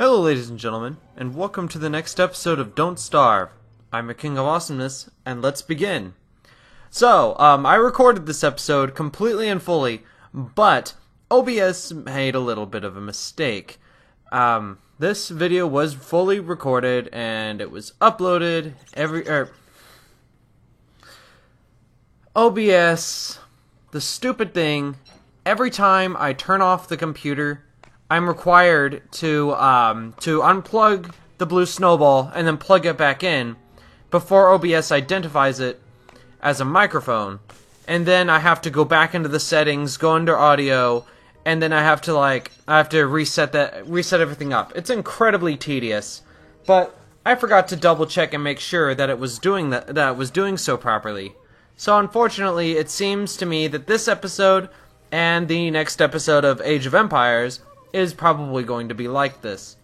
Hello ladies and gentlemen, and welcome to the next episode of Don't Starve. I'm your King of Awesomeness, and let's begin. So, I recorded this episode completely and fully, but OBS made a little bit of a mistake. This video was fully recorded, and it was uploaded OBS, the stupid thing, every time I turn off the computer, I'm required to unplug the blue snowball and then plug it back in before OBS identifies it as a microphone. And then I have to go back into the settings, go under audio, and then I have to reset everything up. It's incredibly tedious, but I forgot to double check and make sure that it was doing that it was doing so properly. So unfortunately, it seems to me that this episode and the next episode of Age of Empires is probably going to be like this.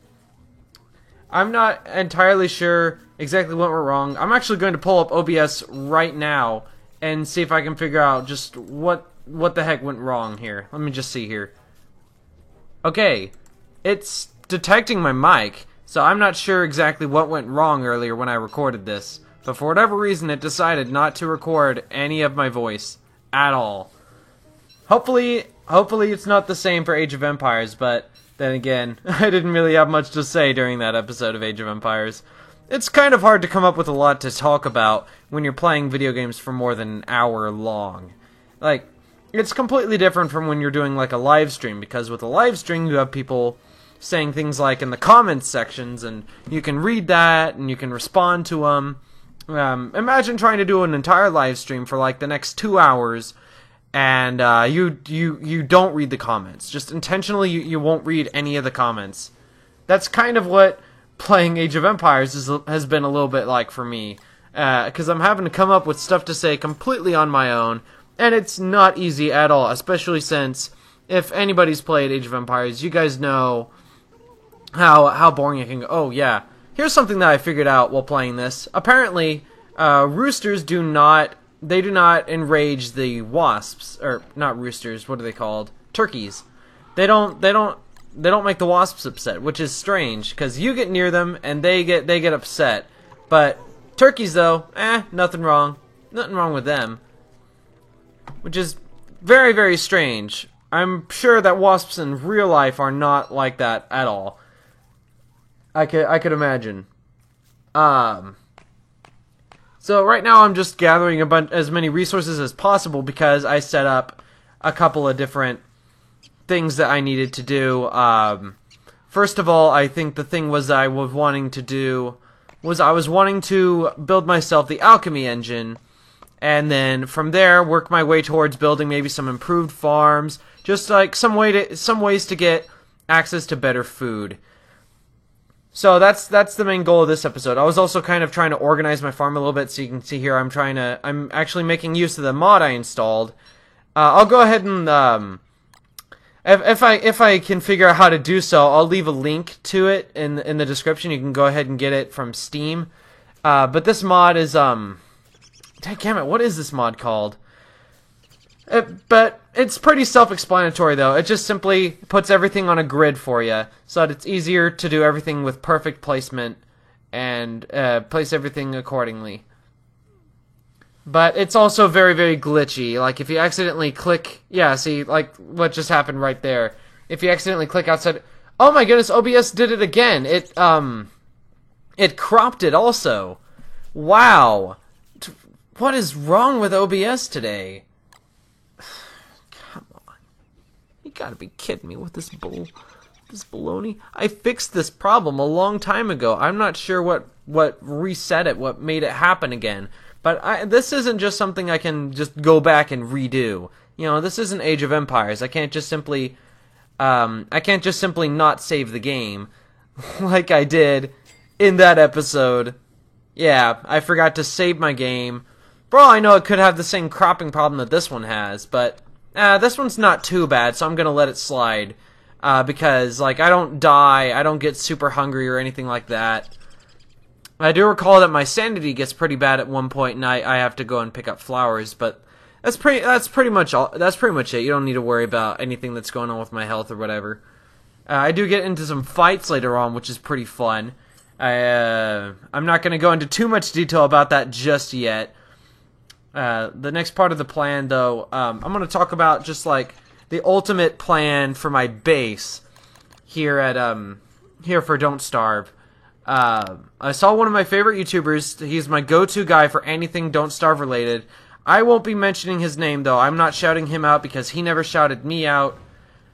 I'm not entirely sure exactly what went wrong. I'm actually going to pull up OBS right now and see if I can figure out just what the heck went wrong here. Let me just see here. Okay, it's detecting my mic, so I'm not sure exactly what went wrong earlier when I recorded this. But for whatever reason, it decided not to record any of my voice at all. Hopefully it's not the same for Age of Empires, but then again, I didn't really have much to say during that episode of Age of Empires. It's kind of hard to come up with a lot to talk about when you're playing video games for more than an hour long. Like, it's completely different from when you're doing like a live stream, because with a live stream you have people saying things like in the comments sections, and you can read that, and you can respond to them. Imagine trying to do an entire live stream for like the next 2 hours, and you don't read the comments. Just intentionally, you won't read any of the comments. That's kind of what playing Age of Empires has been a little bit like for me, because I'm having to come up with stuff to say completely on my own, and it's not easy at all, especially since, if anybody's played Age of Empires, you guys know how boring it can go. Oh yeah, here's something that I figured out while playing this. Apparently, roosters do not enrage the wasps, or not roosters, what are they called? Turkeys. They don't make the wasps upset, which is strange, because you get near them and they get upset. But turkeys though, nothing wrong with them. Which is very, very strange. I'm sure that wasps in real life are not like that at all. I could imagine. So right now I'm just gathering as many resources as possible, because I set up a couple of different things that I needed to do. First of all, I think the thing I was wanting to build myself the alchemy engine, and then from there work my way towards building maybe some improved farms, just like some ways to get access to better food. So that's the main goal of this episode. I was also kind of trying to organize my farm a little bit, so you can see here I'm actually making use of the mod I installed. I'll go ahead and if I can figure out how to do so, I'll leave a link to it in the description. You can go ahead and get it from Steam. But this mod is dadgummit, what is this mod called? But it's pretty self-explanatory, though. It just simply puts everything on a grid for you, so that it's easier to do everything with perfect placement and place everything accordingly. But it's also very, very glitchy. Like, if you accidentally click... Yeah, see, like what just happened right there. If you accidentally click outside... Oh my goodness, OBS did it again! It cropped it also. Wow! What is wrong with OBS today? You gotta be kidding me with this baloney. I fixed this problem a long time ago. I'm not sure what reset it, what made it happen again. But this isn't just something I can just go back and redo. You know, this isn't Age of Empires. I can't just simply not save the game like I did in that episode. Yeah, I forgot to save my game. For all I know, it could have the same cropping problem that this one has, but this one's not too bad, so I'm gonna let it slide. Because, like, I don't die, I don't get super hungry or anything like that. I do recall that my sanity gets pretty bad at one point, and I have to go and pick up flowers, but that's pretty much it. You don't need to worry about anything that's going on with my health or whatever. I do get into some fights later on, which is pretty fun. I'm not going to go into too much detail about that just yet. The next part of the plan, though, I'm going to talk about just like the ultimate plan for my base here at here for Don't Starve. I saw one of my favorite YouTubers. He's my go-to guy for anything Don't Starve related. I won't be mentioning his name, though. I'm not shouting him out because he never shouted me out.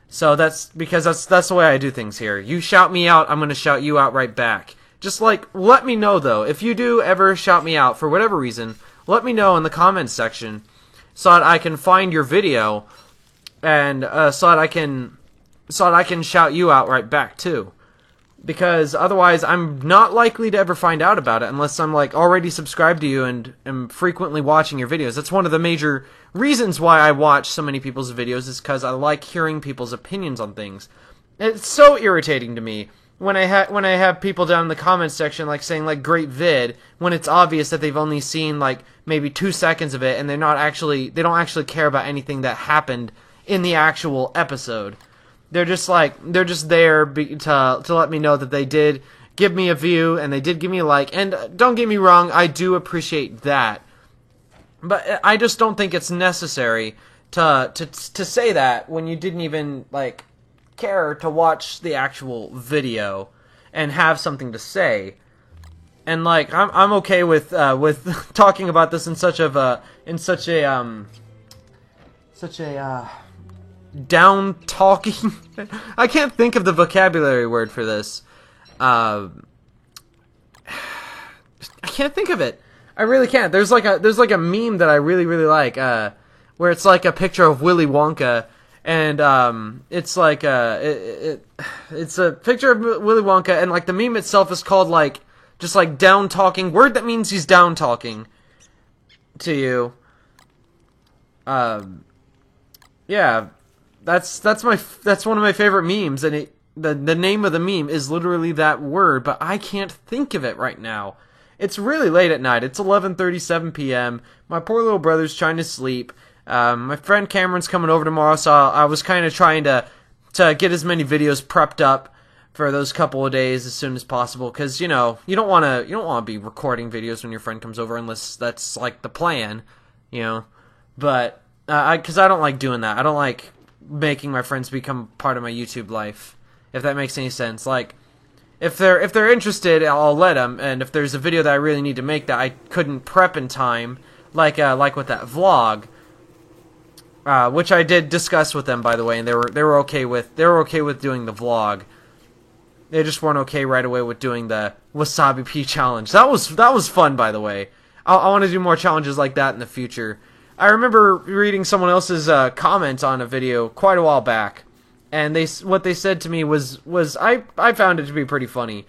So that's because that's the way I do things here. You shout me out, I'm going to shout you out right back. Just like, let me know, though. If you do ever shout me out for whatever reason, let me know in the comments section so that I can find your video and so that I can shout you out right back too. Because otherwise, I'm not likely to ever find out about it unless I'm like already subscribed to you and am frequently watching your videos. That's one of the major reasons why I watch so many people's videos, is because I like hearing people's opinions on things. It's so irritating to me when I have people down in the comments section like saying like great vid, when it's obvious that they've only seen like maybe 2 seconds of it and they don't actually care about anything that happened in the actual episode. They're just there to let me know that they did give me a view and they did give me a like. And don't get me wrong, I do appreciate that, but I just don't think it's necessary to say that when you didn't even like care to watch the actual video and have something to say. And like I'm okay with talking about this in such a down talking. I can't think of the vocabulary word for this. I can't think of it. I really can't. There's like a meme that I really like, where it's like a picture of Willy Wonka, and it's like it's a picture of Willy Wonka, and like the meme itself is called like just like down talking, word that means he's down talking to you. Yeah. That's one of my favorite memes, and the name of the meme is literally that word, but I can't think of it right now. It's really late at night. It's 11:37 p.m. My poor little brother's trying to sleep. My friend Cameron's coming over tomorrow, so I was kind of trying to get as many videos prepped up for those couple of days as soon as possible, because you don't want to be recording videos when your friend comes over unless that's like the plan, But because I don't like doing that. I don't like making my friends become part of my YouTube life, if that makes any sense. Like, if they're interested, I'll let them, and if there's a video that I really need to make that I couldn't prep in time, like with that vlog, which I did discuss with them, by the way, and they were okay with doing the vlog. They just weren't okay right away with doing the Wasabi Pea challenge. That was fun, by the way. I want to do more challenges like that in the future. I remember reading someone else's comment on a video quite a while back, and what they said to me was I found it to be pretty funny.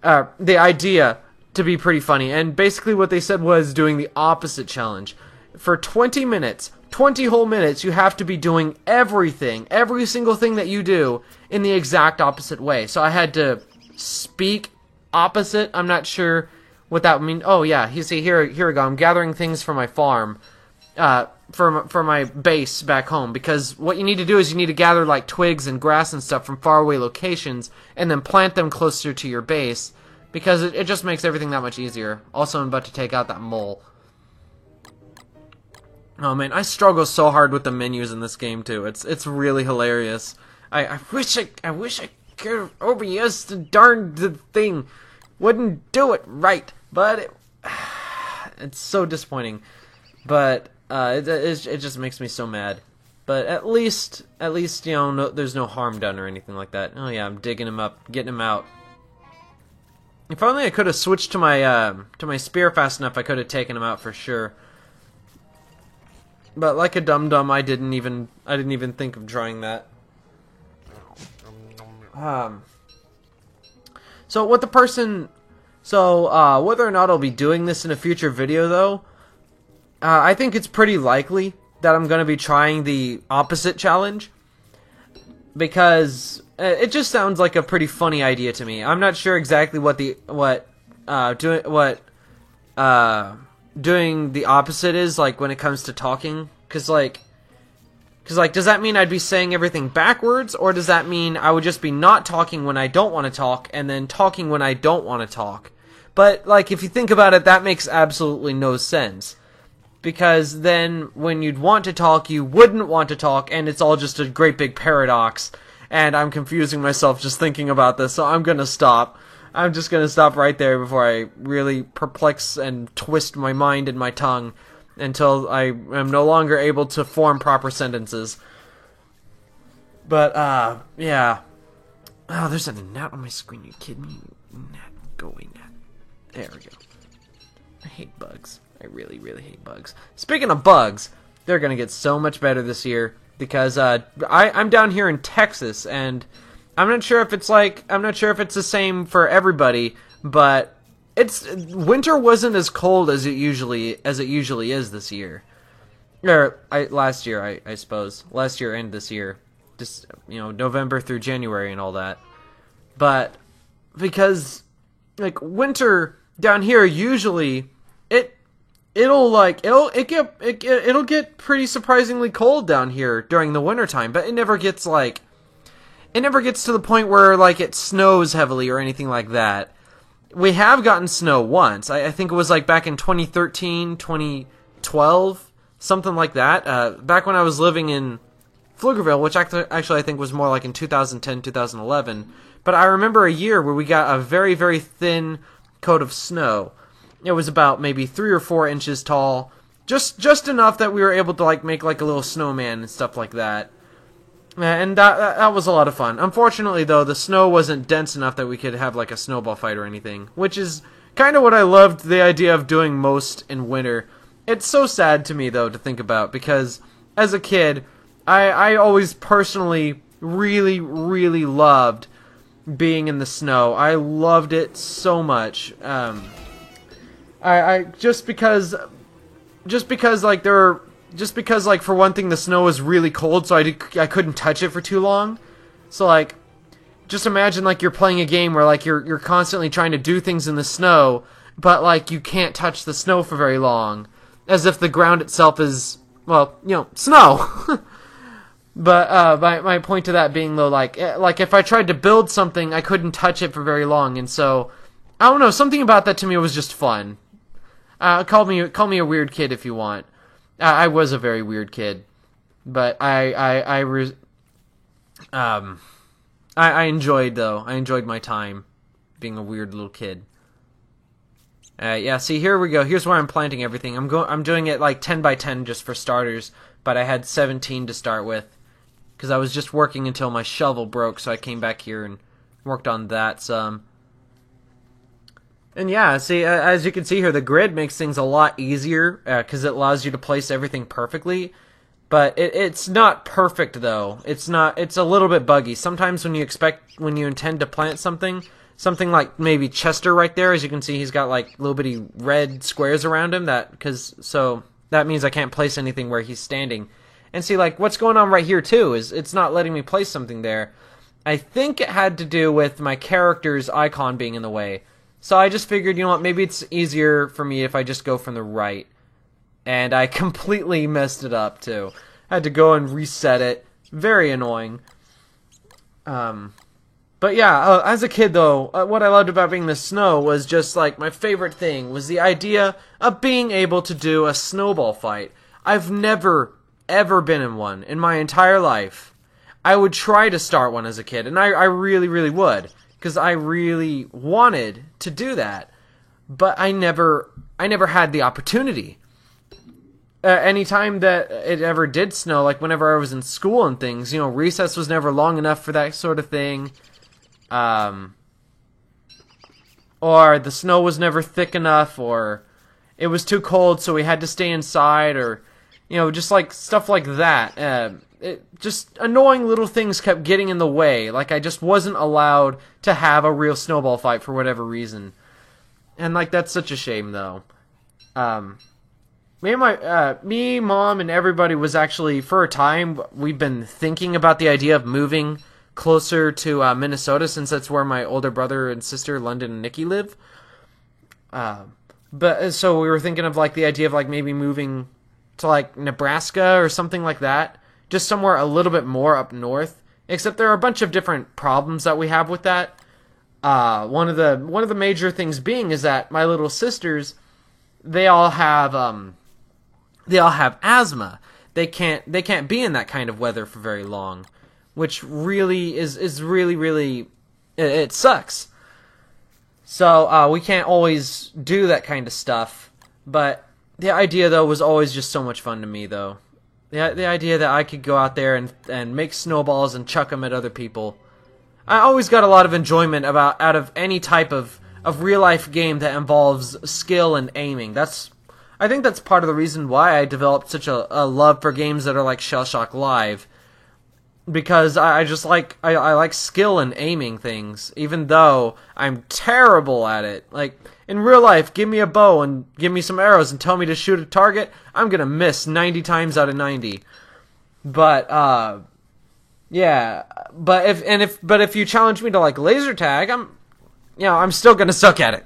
The idea to be pretty funny, and basically what they said was doing the opposite challenge. For 20 minutes, 20 whole minutes, you have to be doing everything, every single thing that you do in the exact opposite way. So I had to speak opposite. I'm not sure what that would mean. Oh yeah, you see, here we go. I'm gathering things for my farm. For my base back home, because what you need to do is you need to gather like twigs and grass and stuff from faraway locations and then plant them closer to your base, because it just makes everything that much easier. Also, I'm about to take out that mole. Oh man, I struggle so hard with the menus in this game too. It's really hilarious. I wish I could OBS the darn the thing wouldn't do it right, but it's so disappointing. But it just makes me so mad. But at least there's no harm done or anything like that. Oh yeah, I'm digging him up, getting him out. If only I could have switched to my spear fast enough, I could have taken him out for sure. But like a dum-dum, I didn't even think of trying that. So whether or not I'll be doing this in a future video, though, I think it's pretty likely that I'm going to be trying the opposite challenge, because it just sounds like a pretty funny idea to me. I'm not sure exactly what doing the opposite is like when it comes to talking, because like Because, like, does that mean I'd be saying everything backwards, or does that mean I would just be not talking when I don't want to talk, and then talking when I don't want to talk? But, like, if you think about it, that makes absolutely no sense. Because then, when you'd want to talk, you wouldn't want to talk, and it's all just a great big paradox. And I'm confusing myself just thinking about this, so I'm gonna stop. I'm just gonna stop right there before I really perplex and twist my mind and my tongue until I am no longer able to form proper sentences. But, yeah. Oh, there's a gnat on my screen, you kidding me? Gnat, go away, gnat. There we go. I hate bugs. I really, really hate bugs. Speaking of bugs, they're gonna get so much better this year, because, I'm down here in Texas, and I'm not sure if it's the same for everybody, but winter wasn't as cold as it usually is this year. Or last year, I suppose. Last year and this year. Just, November through January and all that. But because like winter down here usually it'll get pretty surprisingly cold down here during the wintertime, but it never gets to the point where like it snows heavily or anything like that. We have gotten snow once. I think it was like back in 2013, 2012, something like that. Back when I was living in Pflugerville, which actually I think was more like in 2010, 2011. But I remember a year where we got a very, very thin coat of snow. It was about maybe 3 or 4 inches tall, just enough that we were able to like make like a little snowman and stuff like that. And that was a lot of fun. Unfortunately, though, the snow wasn't dense enough that we could have like a snowball fight or anything, which is kind of what I loved the idea of doing most in winter. It's so sad to me, though, to think about, because as a kid, I always personally really, really loved being in the snow. I loved it so much. Just because for one thing the snow was really cold, so I couldn't touch it for too long. So like, just imagine like you're playing a game where like you're constantly trying to do things in the snow, but like you can't touch the snow for very long, as if the ground itself is, well, snow. But my point to that being though, like if I tried to build something, I couldn't touch it for very long, and so I don't know, something about that to me was just fun. Call me a weird kid if you want. I was a very weird kid, but I enjoyed my time being a weird little kid. Yeah, see, here we go. Here's where I'm planting everything. I'm doing it like 10 by 10 just for starters, but I had 17 to start with because I was just working until my shovel broke, so I came back here and worked on that some. And yeah, see, as you can see here, the grid makes things a lot easier because it allows you to place everything perfectly. But it's not perfect though. It's a little bit buggy. Sometimes when you intend to plant something like maybe Chester right there, as you can see, he's got like little bitty red squares around him. So that means I can't place anything where he's standing. And see, like what's going on right here too is it's not letting me place something there. I think it had to do with my character's icon being in the way. So I just figured, you know what, maybe it's easier for me if I just go from the right. And I completely messed it up, too. I had to go and reset it. Very annoying. But yeah, as a kid, though, what I loved about being in the snow was just, like, my favorite thing was the idea of being able to do a snowball fight. I've never, ever been in one in my entire life. I would try to start one as a kid, and I really, really would. Because I really wanted to do that, but I never had the opportunity. Anytime that it ever did snow, like whenever I was in school and things, recess was never long enough for that sort of thing, or the snow was never thick enough, or it was too cold, so we had to stay inside, or just like stuff like that. Just annoying little things kept getting in the way. Like I just wasn't allowed to have a real snowball fight for whatever reason. And like that's such a shame though. Me, Mom, and everybody was actually, for a time, we've been thinking about the idea of moving closer to Minnesota, since that's where my older brother and sister, London and Nikki, live. But so we were thinking of like the idea of like maybe moving to like Nebraska or something like that, just somewhere a little bit more up north. Except there are a bunch of different problems that we have with that. One of the major things being is that my little sisters, they all have asthma. They can't be in that kind of weather for very long, which really is really it sucks. So we can't always do that kind of stuff. But the idea though was always just so much fun to me though. The idea that I could go out there and make snowballs and chuck them at other people. I always got a lot of enjoyment out of any type of real-life game that involves skill and aiming. I think that's part of the reason why I developed such a love for games that are like Shell Shock Live. Because I just like skill and aiming things, even though I'm terrible at it. Like, in real life, give me a bow and give me some arrows and tell me to shoot a target, I'm gonna miss 90 times out of 90. But, yeah, but if you challenge me to like laser tag, I'm still gonna suck at it.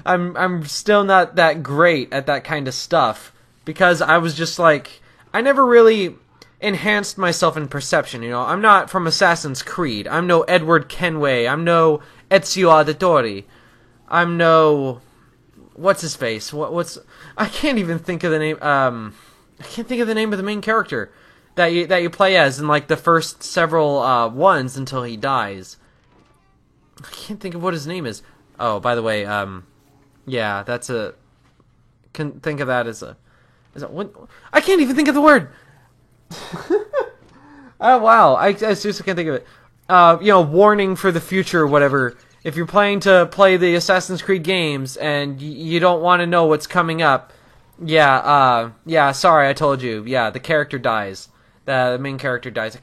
I'm still not that great at that kind of stuff because I was just like I never really enhanced myself in perception. I'm not from Assassin's Creed. I'm no Edward Kenway. I'm no Ezio Auditore. I'm no what's his face. I can't even think of the name. I can't think of the name of the main character that you play as in like the first several ones until he dies. I can't think of what his name is. Oh, by the way, yeah, that's a. Can think of that as a. What? I can't even think of the word. Oh wow, I seriously can't think of it. Warning for the future or whatever. If you're planning to play the Assassin's Creed games and you don't want to know what's coming up, yeah, sorry, I told you. Yeah, the character dies. The main character dies.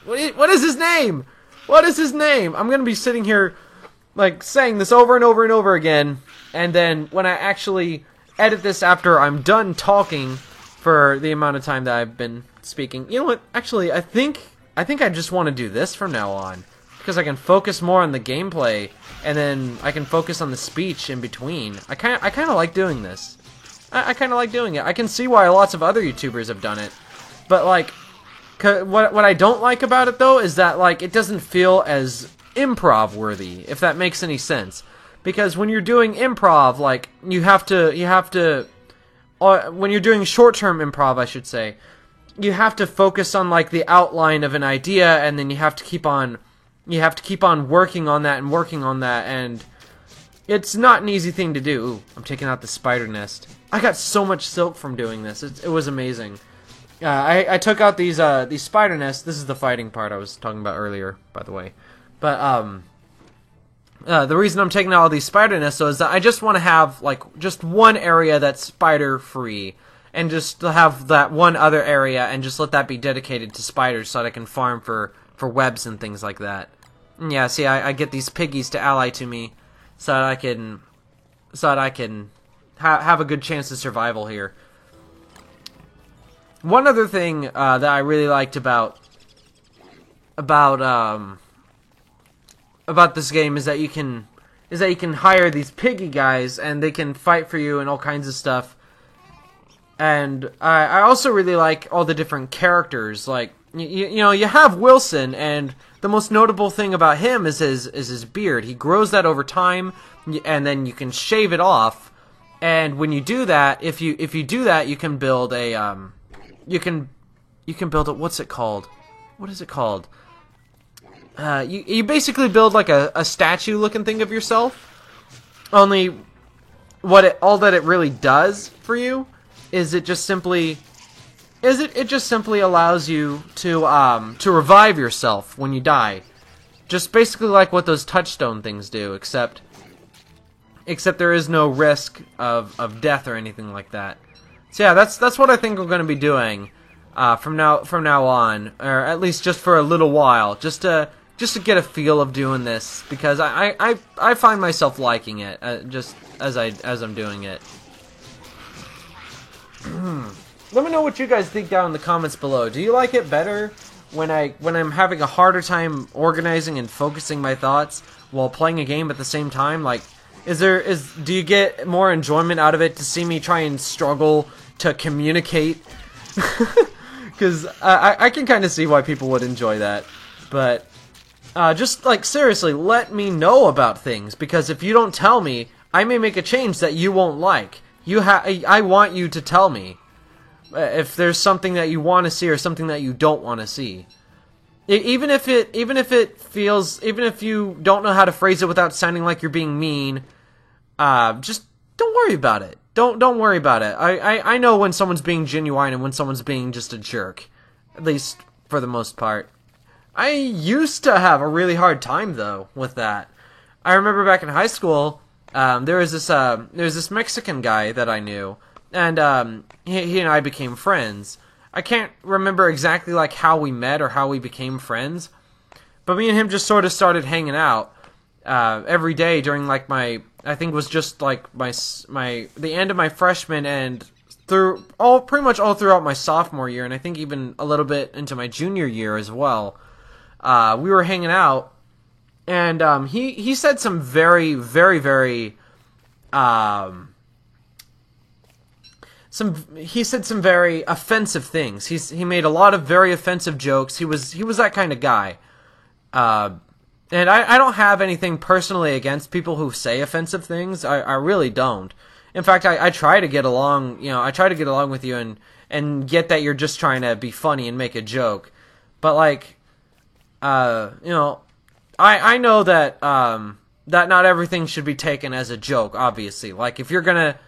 What is his name? What is his name? I'm gonna be sitting here, like, saying this over and over and over again, and then when I actually edit this after I'm done talking for the amount of time that I've been speaking, you know what? Actually, I think I just want to do this from now on because I can focus more on the gameplay, and then I can focus on the speech in between. I kind of like doing this. I kind of like doing it. I can see why lots of other YouTubers have done it. But, like, what I don't like about it, though, is that, like, it doesn't feel as improv-worthy, if that makes any sense. Because when you're doing improv, like, you have to, when you're doing short-term improv, I should say, you have to focus on, like, the outline of an idea, and then you have to keep on working on that, and it's not an easy thing to do. Ooh, I'm taking out the spider nest. I got so much silk from doing this. It was amazing. I took out these spider nests. This is the fighting part I was talking about earlier, by the way. But the reason I'm taking out all these spider nests though, is that I just want to have like just one area that's spider free, and just to have that one other area and just let that be dedicated to spiders so that I can farm for webs and things like that. And yeah, see, I get these piggies to ally to me so that I can have a good chance of survival here. One other thing that I really liked about this game is that you can hire these piggy guys and they can fight for you and all kinds of stuff. And I also really like all the different characters. Like you have Wilson, and the most notable thing about him is his beard. He grows that over time, and then you can shave it off. And when you do that, if you do that, you can build a you can build a, what's it called? What is it called? You basically build like a statue looking thing of yourself. Only all that it really does for you is it just simply allows you to revive yourself when you die. Just basically like what those touchstone things do, except there is no risk of death or anything like that. So yeah, that's what I think we're going to be doing from now on, or at least just for a little while, just to get a feel of doing this, because I find myself liking it just as I'm doing it. Let me know what you guys think down in the comments below. Do you like it better when I'm having a harder time organizing and focusing my thoughts while playing a game at the same time? Like, do you get more enjoyment out of it to see me try and struggle to communicate? Because I can kind of see why people would enjoy that. But just, like, seriously, let me know about things. Because if you don't tell me, I may make a change that you won't like. I want you to tell me if there's something that you want to see or something that you don't want to see. Even if you don't know how to phrase it without sounding like you're being mean, just don't worry about it. Don't worry about it. I know when someone's being genuine and when someone's being just a jerk. At least for the most part. I used to have a really hard time though with that. I remember back in high school, there was this Mexican guy that I knew, and he and I became friends. I can't remember exactly like how we met or how we became friends, but me and him just sort of started hanging out every day during like I think it was just like the end of my freshman and pretty much all throughout my sophomore year, and I think even a little bit into my junior year as well. We were hanging out, and he said some very, very, very he said some very offensive things. He made a lot of very offensive jokes. He was that kind of guy. And I don't have anything personally against people who say offensive things. I really don't. In fact, I try to get along, I try to get along with you and get that you're just trying to be funny and make a joke. Like, I know that, that not everything should be taken as a joke, obviously. Like, if you're gonna,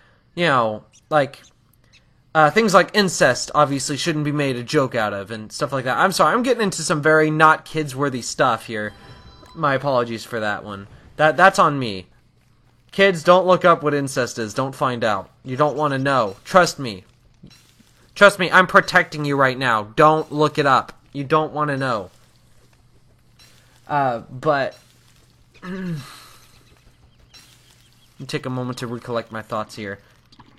things like incest obviously shouldn't be made a joke out of and stuff like that. I'm sorry, I'm getting into some very not kids-worthy stuff here. My apologies for that one. That's on me. Kids, don't look up what incest is. Don't find out. You don't want to know. Trust me. Trust me, I'm protecting you right now. Don't look it up. You don't want to know. But let me take a moment to recollect my thoughts here.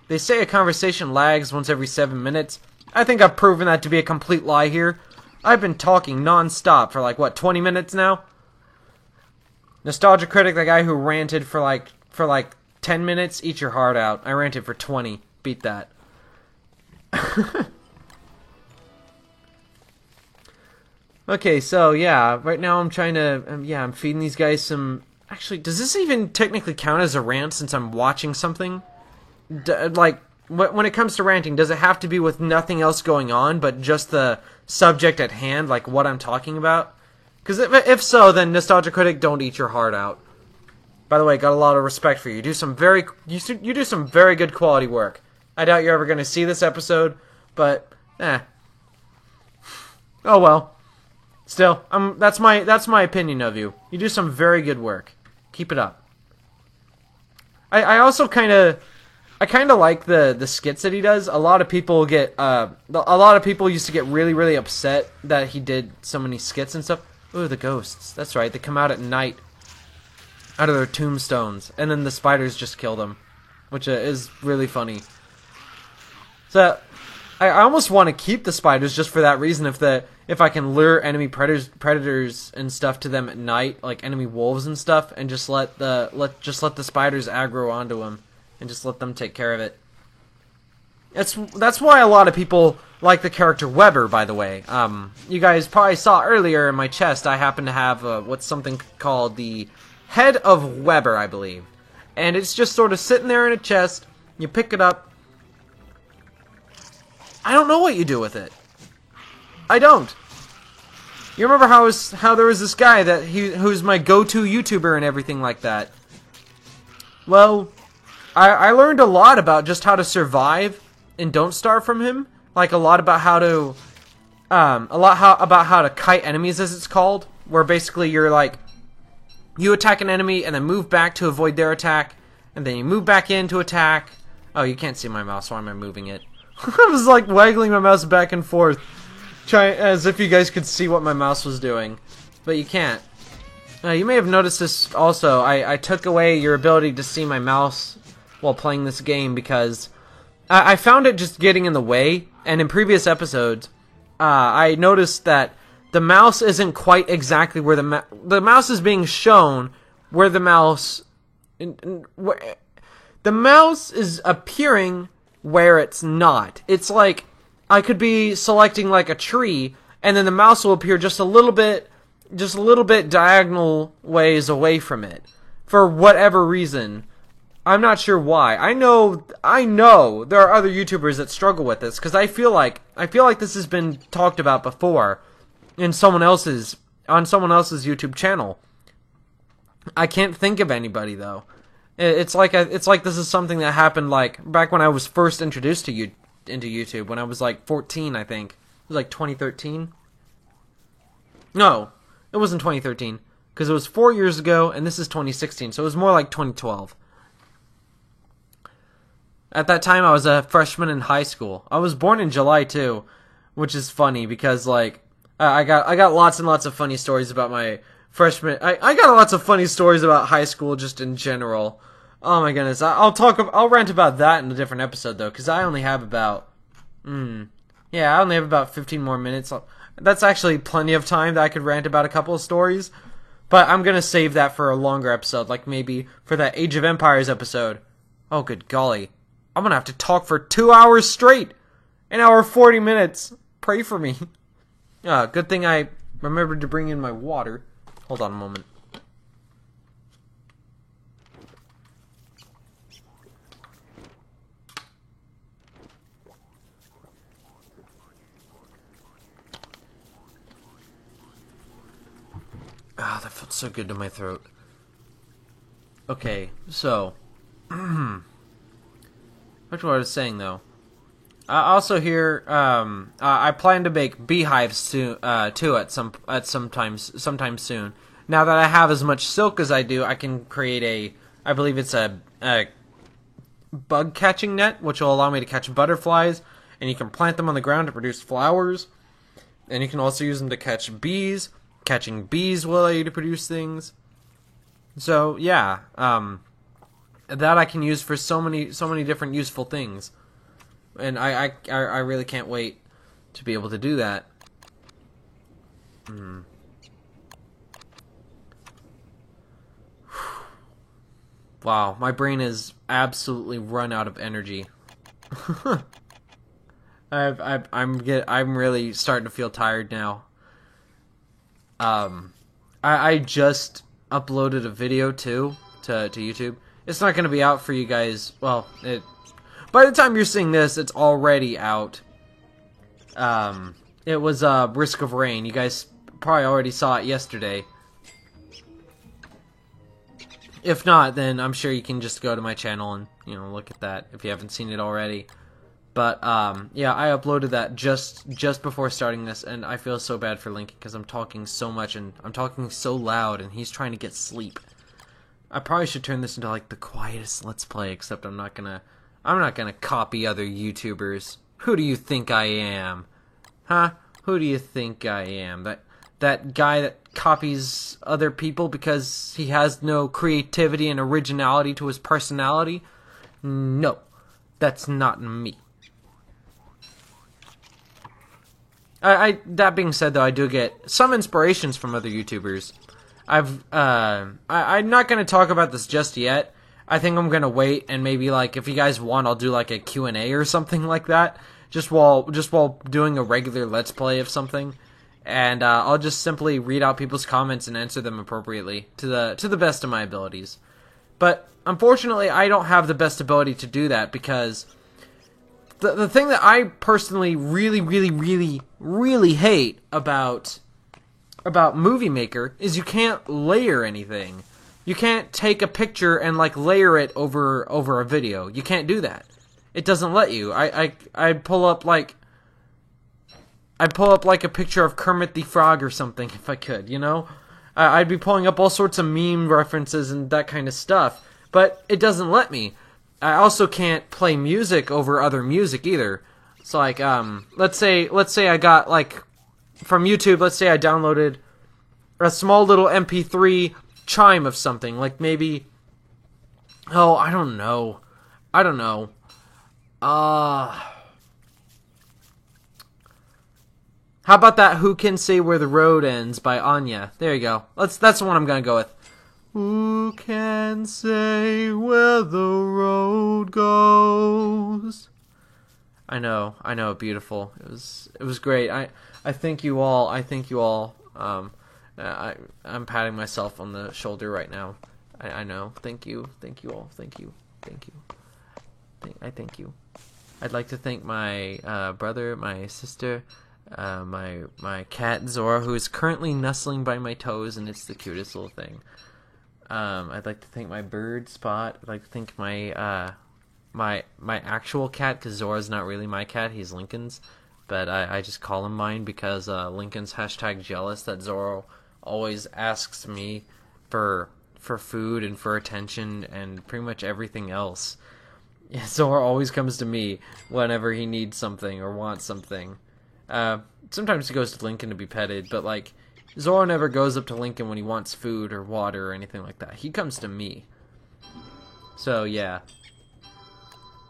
They say a conversation lags once every 7 minutes. I think I've proven that to be a complete lie here. I've been talking non-stop for like, 20 minutes now? Nostalgia Critic, the guy who ranted for like 10 minutes, eat your heart out. I ranted for 20. Beat that. Okay, so yeah, right now I'm trying to, I'm feeding these guys some... Actually, does this even technically count as a rant since I'm watching something? When it comes to ranting, does it have to be with nothing else going on but just the subject at hand, like what I'm talking about? Because if so, then Nostalgia Critic, don't eat your heart out. By the way, got a lot of respect for you. You do some very good quality work. I doubt you're ever going to see this episode, but oh well. Still, that's my opinion of you. You do some very good work. Keep it up. I also kind of like the skits that he does. A lot of people used to get really, really upset that he did so many skits and stuff. Ooh, the ghosts. That's right. They come out at night out of their tombstones, and then the spiders just kill them, which is really funny. So I almost want to keep the spiders just for that reason. If I can lure enemy predators and stuff to them at night, like enemy wolves and stuff, and just let the spiders aggro onto them and just let them take care of it. That's why a lot of people like the character Weber, by the way. You guys probably saw earlier in my chest, I happen to have what's something called the Head of Weber, I believe. And it's just sort of sitting there in a chest. You pick it up. I don't know what you do with it. I don't. You remember how there was this guy who's my go-to YouTuber and everything like that? Well, I learned a lot about just how to survive and don't starve from him. Like a lot about how to kite enemies, as it's called, where basically you're like, you attack an enemy and then move back to avoid their attack, and then you move back in to attack. Oh, you can't see my mouse. Why am I moving it? I was like waggling my mouse back and forth, as if you guys could see what my mouse was doing, but you can't. You may have noticed this also. I took away your ability to see my mouse while playing this game because I found it just getting in the way, and in previous episodes, I noticed that the mouse isn't quite exactly where the mouse is being shown where the mouse is appearing where it's not. It's like I could be selecting like a tree, and then the mouse will appear just a little bit diagonal ways away from it for whatever reason. I'm not sure why. I know there are other YouTubers that struggle with this, because I feel like this has been talked about before on someone else's YouTube channel. I can't think of anybody though. It's like this is something that happened like back when I was first introduced to into YouTube, when I was like 14, I think. It was like 2013. No, it wasn't 2013, because it was 4 years ago, and this is 2016, so it was more like 2012. At that time, I was a freshman in high school. I was born in July too, which is funny because like I got lots and lots of funny stories about my freshman. I got lots of funny stories about high school just in general. Oh my goodness, I'll rant about that in a different episode though, because I only have about 15 more minutes. That's actually plenty of time that I could rant about a couple of stories, but I'm gonna save that for a longer episode, like maybe for that Age of Empires episode. Oh good golly. I'm gonna have to talk for 2 hours straight. An hour 40 minutes. Pray for me. Good thing I remembered to bring in my water. Hold on a moment. That felt so good to my throat. Okay, so Which what I was saying though. Also here, I plan to make beehives soon, too sometime soon. Now that I have as much silk as I do, I can create I believe it's a bug catching net, which will allow me to catch butterflies, and you can plant them on the ground to produce flowers, and you can also use them to catch bees. Catching bees will allow you to produce things. So yeah, that I can use for so many different useful things. And I really can't wait to be able to do that. Wow, my brain is absolutely run out of energy. I'm really starting to feel tired now. I just uploaded a video too to YouTube. It's not going to be out for you guys. Well, by the time you're seeing this, it's already out. It was Risk of Rain. You guys probably already saw it yesterday. If not, then I'm sure you can just go to my channel and look at that if you haven't seen it already. But yeah, I uploaded that just before starting this, and I feel so bad for Lincoln because I'm talking so much and I'm talking so loud, and he's trying to get sleep. I probably should turn this into like the quietest Let's Play, except I'm not gonna copy other YouTubers. Who do you think I am? Huh? Who do you think I am? That guy that copies other people because he has no creativity and originality to his personality? No, that's not me. That being said, though, I do get some inspirations from other YouTubers. I'm not going to talk about this just yet. I think I'm going to wait, and maybe, like, if you guys want, I'll do, like, a Q&A or something like that, just while doing a regular Let's Play of something. And I'll just simply read out people's comments and answer them appropriately to the best of my abilities. But unfortunately, I don't have the best ability to do that because the thing that I personally really hate about Movie Maker is you can't layer anything. You can't take a picture and like layer it over a video. You can't do that. It doesn't let you. I'd pull up like a picture of Kermit the Frog or something if I could, I'd be pulling up all sorts of meme references and that kind of stuff, but it doesn't let me. I also can't play music over other music either. So like, let's say I got like from YouTube. Let's say I downloaded a small little MP3 chime of something, like maybe. Oh, I don't know. How about that Who Can Say Where the Road Ends by Anya? There you go. That's the one I'm gonna go with. Who can say where the road goes? I know, beautiful. It was great. I thank you all. I thank you all. I'm patting myself on the shoulder right now. I know. Thank you all. Thank you. I thank you. I'd like to thank my brother, my sister, my cat Zora, who is currently nestling by my toes, and it's the cutest little thing. I'd like to thank my bird Spot. I'd like to thank my my actual cat, because Zora's not really my cat. He's Lincoln's, but I just call him mine because Lincoln's #jealous that Zora always asks me for food and for attention and pretty much everything else. Zora always comes to me whenever he needs something or wants something. Sometimes he goes to Lincoln to be petted, but like Zora never goes up to Lincoln when he wants food or water or anything like that. He comes to me. So yeah,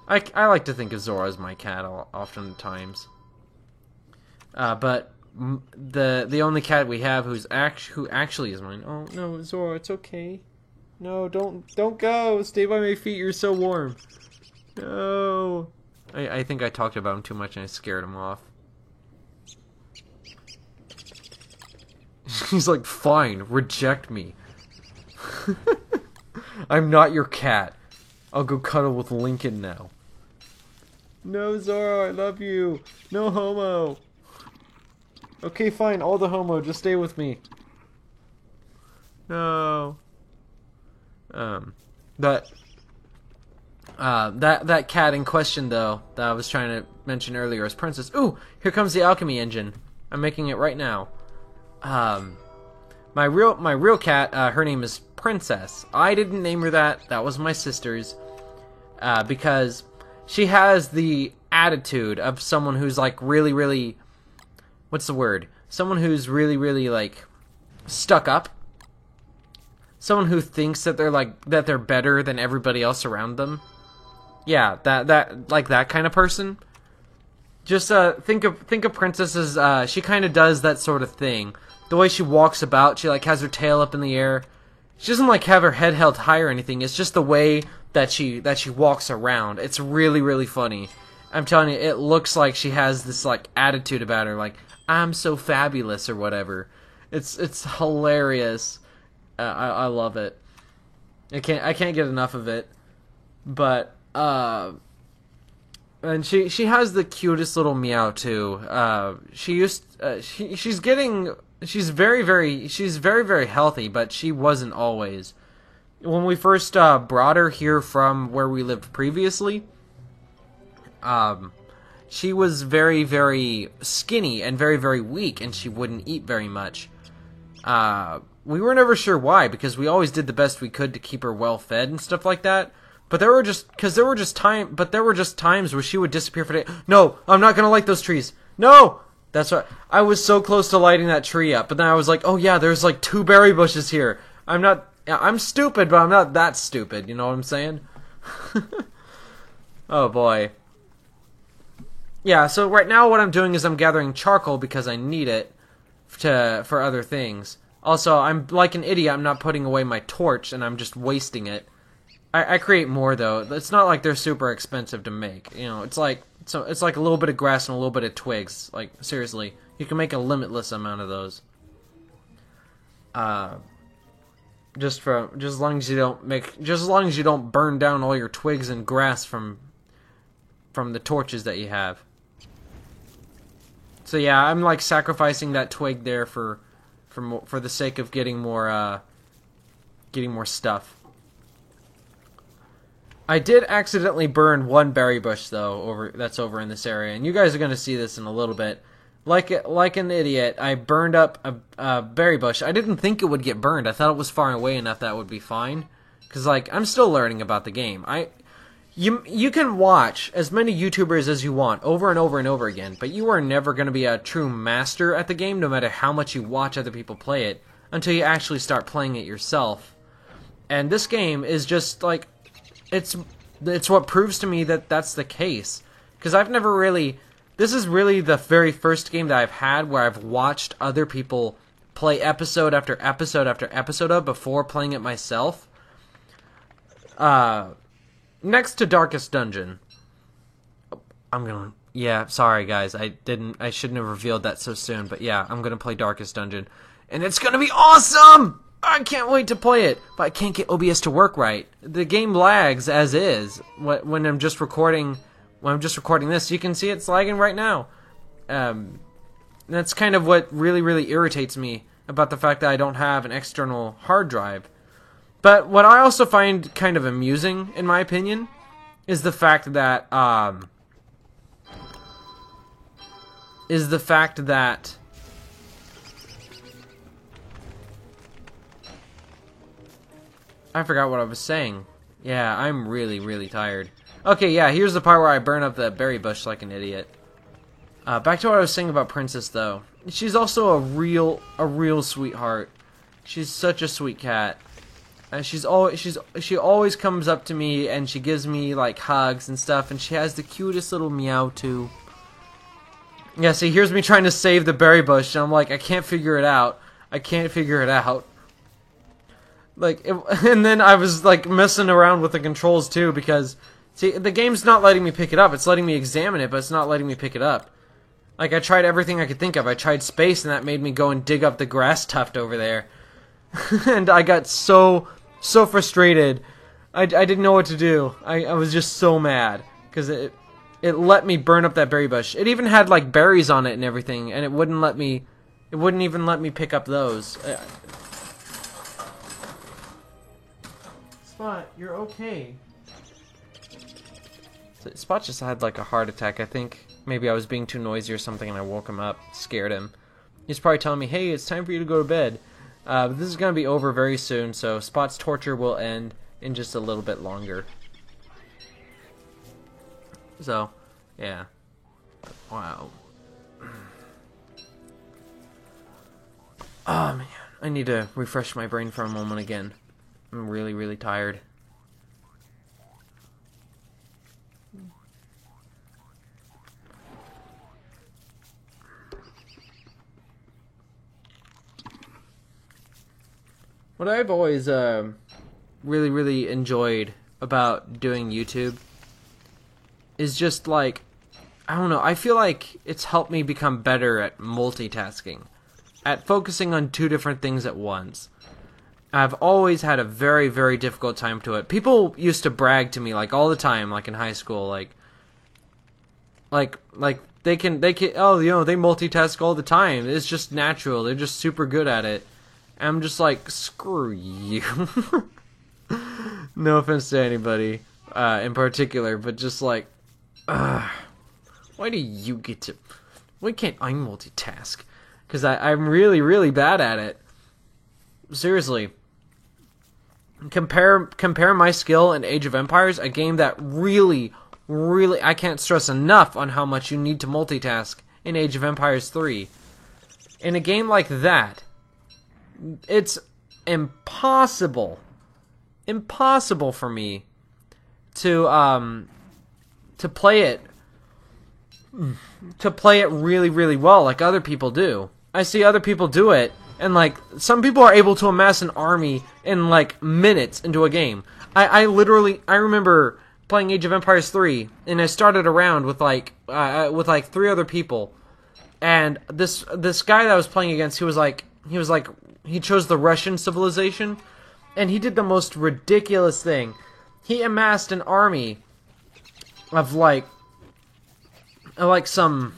I like to think of Zora as my cat oftentimes. But the only cat we have who actually is mine. Oh no, Zora, it's okay. No, don't go. Stay by my feet. You're so warm. No. I think I talked about him too much and I scared him off. He's like, fine, reject me. I'm not your cat. I'll go cuddle with Lincoln now. No, Zora, I love you. No homo. Okay, fine, all the homo, just stay with me. No. That cat in question, though, that I was trying to mention earlier, is Princess. Ooh, here comes the alchemy engine. I'm making it right now. My real cat, her name is Princess. I didn't name her that. That was my sister's. Because she has the attitude of someone who's like really, really, what's the word? Someone who's really, really like stuck up. Someone who thinks that they're better than everybody else around them. Yeah, that kind of person. Just think of Princess as she kind of does that sort of thing. The way she walks about, she like has her tail up in the air. She doesn't like have her head held high or anything. It's just the way that she walks around. It's really, really funny. I'm telling you, it looks like she has this like attitude about her, like I'm so fabulous or whatever. It's hilarious. I love it. I can't get enough of it. But and she has the cutest little meow too. She's very, very healthy, but she wasn't always. When we first brought her here from where we lived previously, she was very, very skinny and very, very weak, and she wouldn't eat very much. We were never sure why, because we always did the best we could to keep her well fed and stuff like that. But there were just times where she would disappear for days. No, I'm not gonna light those trees. No, that's right. I was so close to lighting that tree up, but then I was like, oh yeah, there's like 2 berry bushes here. I'm stupid, but I'm not that stupid. You know what I'm saying? Oh boy. Yeah. So right now, what I'm doing is I'm gathering charcoal because I need it for other things. Also, I'm like an idiot. I'm not putting away my torch, and I'm just wasting it. I create more though. It's not like they're super expensive to make. You know, it's like a little bit of grass and a little bit of twigs. Like seriously, you can make a limitless amount of those. Just as long as you don't burn down all your twigs and grass from the torches that you have. So yeah, I'm like sacrificing that twig there for the sake of getting more stuff. I did accidentally burn 1 berry bush though that's over in this area, and you guys are gonna see this in a little bit. Like an idiot, I burned up a berry bush. I didn't think it would get burned. I thought it was far away enough that it would be fine. Cause like I'm still learning about the game. You can watch as many YouTubers as you want over and over and over again, but you are never gonna be a true master at the game, no matter how much you watch other people play it, until you actually start playing it yourself. And this game is just like. It's what proves to me that that's the case. Because I've never really... This is really the very first game that I've had where I've watched other people play episode after episode after episode of before playing it myself. Next to Darkest Dungeon. I'm Yeah, sorry guys, I shouldn't have revealed that so soon, but yeah, I'm gonna play Darkest Dungeon. And it's gonna be awesome! I can't wait to play it, but I can't get OBS to work right. The game lags as is when I'm just recording this. You can see it's lagging right now. That's kind of what really, really irritates me about the fact that I don't have an external hard drive. But what I also find kind of amusing, in my opinion, is the fact that I forgot what I was saying. Yeah, I'm really, really tired. Okay, yeah, here's the part where I burn up the berry bush like an idiot. Back to what I was saying about Princess, though. She's also a real sweetheart. She's such a sweet cat. She always comes up to me and she gives me like hugs and stuff, and she has the cutest little meow too. Yeah, see, here's me trying to save the berry bush, and I'm like, I can't figure it out. I can't figure it out. Like, and then I was like messing around with the controls too, because see, the game's not letting me pick it up. It's letting me examine it, but it's not letting me pick it up. Like, I tried everything I could think of. I tried space, and that made me go and dig up the grass tuft over there. And I got so frustrated. I didn't know what to do. I was just so mad because it let me burn up that berry bush. It even had like berries on it and everything, and it wouldn't even let me pick up those. Spot, you're okay. Spot just had like a heart attack. I think maybe I was being too noisy or something, and I woke him up, scared him. He's probably telling me, "Hey, it's time for you to go to bed." But this is going to be over very soon, so Spot's torture will end in just a little bit longer. So, yeah. Wow. Oh, man. I need to refresh my brain for a moment again. I'm really, really tired. What I've always really, really enjoyed about doing YouTube is just like, I don't know, I feel like it's helped me become better at multitasking, at focusing on two different things at once. I've always had a very, very difficult time to it. People used to brag to me like all the time, like in high school, like they can, oh, you know, they multitask all the time. It's just natural. They're just super good at it. And I'm just like, screw you. No offense to anybody in particular, but just like, why do you get to? Why can't I multitask? Because I'm really, really bad at it. Seriously. Compare my skill in Age of Empires, a game that really, really, I can't stress enough on how much you need to multitask in Age of Empires 3. In a game like that, it's impossible for me to play it really, really well like other people do. I see other people do it, and like some people are able to amass an army in like minutes into a game. I remember playing Age of Empires 3, and I started a round with like 3 other people, and this guy that I was playing against, he chose the Russian civilization, and he did the most ridiculous thing. He amassed an army of like some,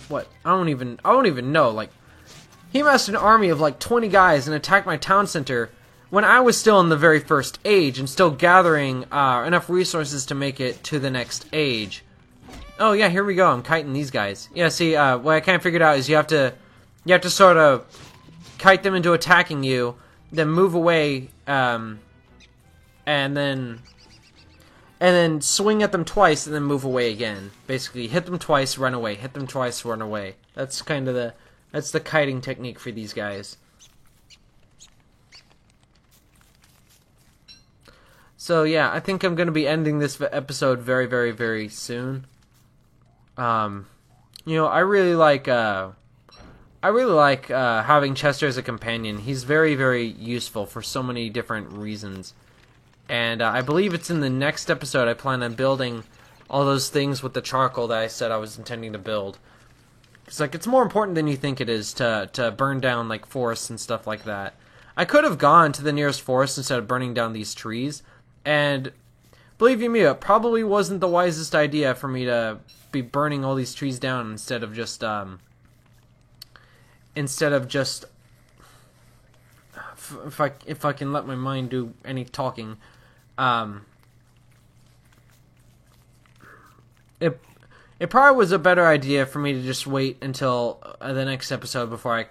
what, I don't even know, like, he amassed an army of like 20 guys and attacked my town center when I was still in the very first age and still gathering enough resources to make it to the next age. Oh yeah, here we go, I'm kiting these guys. Yeah, see, what I kind of figured out is you have to sort of kite them into attacking you, then move away, and then swing at them twice, and then move away again. Basically, hit them twice, run away. Hit them twice, run away. That's kind of the kiting technique for these guys. So yeah, I think I'm going to be ending this episode very, very, very soon. You know, I really like having Chester as a companion. He's very, very useful for so many different reasons. And I believe it's in the next episode I plan on building all those things with the charcoal that I said I was intending to build. It's like, it's more important than you think it is to burn down, like, forests and stuff like that. I could have gone to the nearest forest instead of burning down these trees, and believe you me, it probably wasn't the wisest idea for me to be burning all these trees down instead of just if I can let my mind do any talking, it probably was a better idea for me to just wait until the next episode before I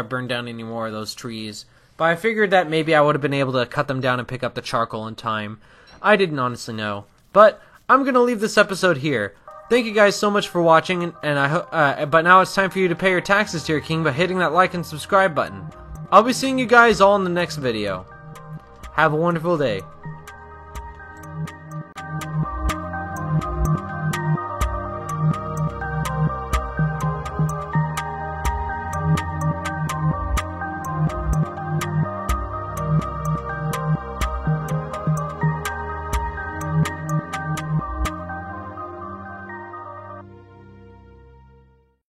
burn down any more of those trees. But I figured that maybe I would have been able to cut them down and pick up the charcoal in time. I didn't honestly know. But I'm gonna leave this episode here. Thank you guys so much for watching, and but now it's time for you to pay your taxes to your king by hitting that like and subscribe button. I'll be seeing you guys all in the next video. Have a wonderful day.